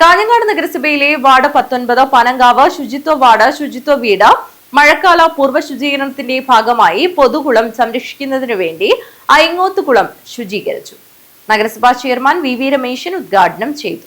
കാഞ്ഞങ്ങാട് നഗരസഭയിലെ വാർഡ് 19 പനങ്കാവ് ശുചിത്വ വാർഡ് ശുചിത്വ വീട് മഴക്കാല പൂർവ്വ ശുചീകരണത്തിന്റെ ഭാഗമായി പൊതുകുളം സംരക്ഷിക്കുന്നതിനു വേണ്ടി ഐങ്ങോത്തുകുളം ശുചീകരിച്ചു. നഗരസഭാ ചെയർമാൻ വി രമേശൻ ഉദ്ഘാടനം ചെയ്തു.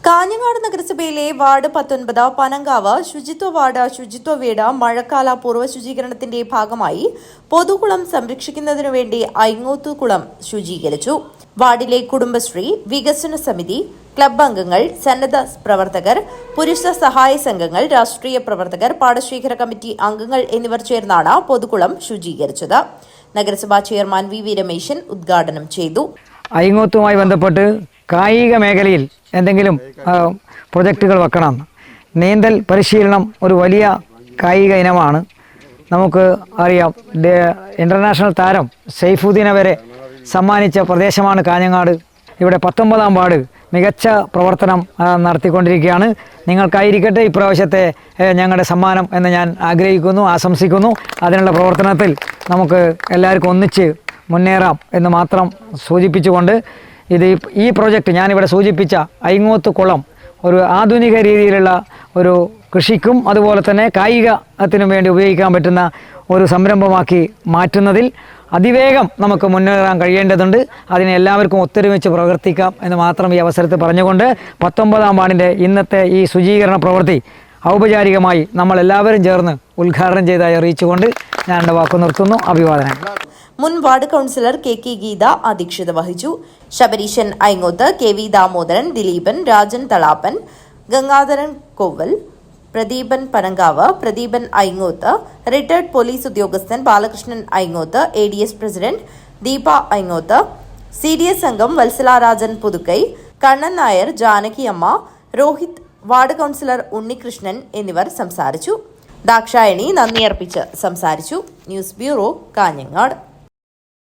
കാഞ്ഞങ്ങാട് നഗരസഭയിലെ വാർഡ് 19 പനങ്കാവ് ശുചിത്വ വാർഡ് ശുചിത്വ വീട് മഴക്കാല പൂർവ്വ ശുചീകരണത്തിന്റെ ഭാഗമായി പൊതുകുളം സംരക്ഷിക്കുന്നതിനു വേണ്ടി ഐങ്ങോത്തുകുളം ശുചീകരിച്ചു. വാർഡിലെ കുടുംബശ്രീ വികസന സമിതി ക്ലബ്ബ് അംഗങ്ങൾ, സന്നദ്ധ പ്രവർത്തകർ, പുരുഷ സഹായ സംഘങ്ങൾ, രാഷ്ട്രീയ പ്രവർത്തകർ, പാടശേഖര കമ്മിറ്റി അംഗങ്ങൾ എന്നിവർ ചേർന്നാണ് പൊതുകുളം ശുചീകരിച്ചത്. നഗരസഭാ ചെയർമാൻ വി രമേശൻ ഉദ്ഘാടനം ചെയ്തു. ഐങ്ങോത്തുമായി ബന്ധപ്പെട്ട് കായിക മേഖലയിൽ എന്തെങ്കിലും പ്രൊജക്റ്റുകൾ വെക്കണം. നീന്തൽ പരിശീലനം ഒരു വലിയ കായിക ഇനമാണ്. നമുക്ക് അറിയാം, ഇൻ്റർനാഷണൽ താരം സൈഫുദ്ദീനെ വരെ സമ്മാനിച്ച പ്രദേശമാണ് കാഞ്ഞങ്ങാട്. ഇവിടെ 19-ാം വാർഡ് മികച്ച പ്രവർത്തനം നടത്തിക്കൊണ്ടിരിക്കുകയാണ്. നിങ്ങൾക്കായിരിക്കട്ടെ ഇപ്രാവശ്യത്തെ ഞങ്ങളുടെ സമ്മാനം എന്ന് ഞാൻ ആഗ്രഹിക്കുന്നു, ആശംസിക്കുന്നു. അതിനുള്ള പ്രവർത്തനത്തിൽ നമുക്ക് എല്ലാവർക്കും ഒന്നിച്ച് മുന്നേറാം എന്ന് മാത്രം സൂചിപ്പിച്ചുകൊണ്ട് ഈ പ്രോജക്റ്റ് ഞാനിവിടെ സൂചിപ്പിച്ച ഐങ്ങോത്തുകുളം ഒരു ആധുനിക രീതിയിലുള്ള ഒരു കൃഷിക്കും അതുപോലെ തന്നെ കായികത്തിനും വേണ്ടി ഉപയോഗിക്കാൻ പറ്റുന്ന ഒരു സംരംഭമാക്കി മാറ്റുന്നതിൽ അതിവേഗം നമുക്ക് മുന്നേറാൻ കഴിയേണ്ടതുണ്ട്. അതിനെ എല്ലാവർക്കും ഒത്തൊരുമിച്ച് പ്രവർത്തിക്കാം എന്ന് മാത്രം ഈ അവസരത്തിൽ പറഞ്ഞുകൊണ്ട് 19-ാം വാർഡിൻ്റെ ഇന്നത്തെ ഈ ശുചീകരണ പ്രവൃത്തി ഔപചാരികമായി നമ്മളെല്ലാവരും ചേർന്ന് ഉദ്ഘാടനം ചെയ്തതായി അറിയിച്ചുകൊണ്ട് ഞാൻ എൻ്റെ വാക്കു നിർത്തുന്നു. അഭിവാദനം. മുൻ വാർഡ് കൗൺസിലർ കെ ഗീത അധ്യക്ഷത വഹിച്ചു. ശബരീശൻ ഐങ്ങോത്ത്, KV ദാമോദരൻ, ദിലീപൻ, രാജൻ തളാപ്പൻ, ഗംഗാധരൻ കോവൽ, പ്രദീപൻ പനങ്കാവ്, പ്രദീപൻ ഐങ്ങോത്ത്, റിട്ടയർഡ് പോലീസ് ഉദ്യോഗസ്ഥൻ Balakrishnan Aingoth, ADS president Deepa Aingoth, CDS അംഗം വത്സലാരാജൻ പുതുക്കൈ, കണ്ണൻ നായർ, ജാനകിയമ്മ, രോഹിത്, വാർഡ് കൗൺസിലർ ഉണ്ണികൃഷ്ണൻ എന്നിവർ സംസാരിച്ചു. ദാക്ഷായണി നന്ദി അർപ്പിച്ച് സംസാരിച്ചു. News bureau, Kanhangad.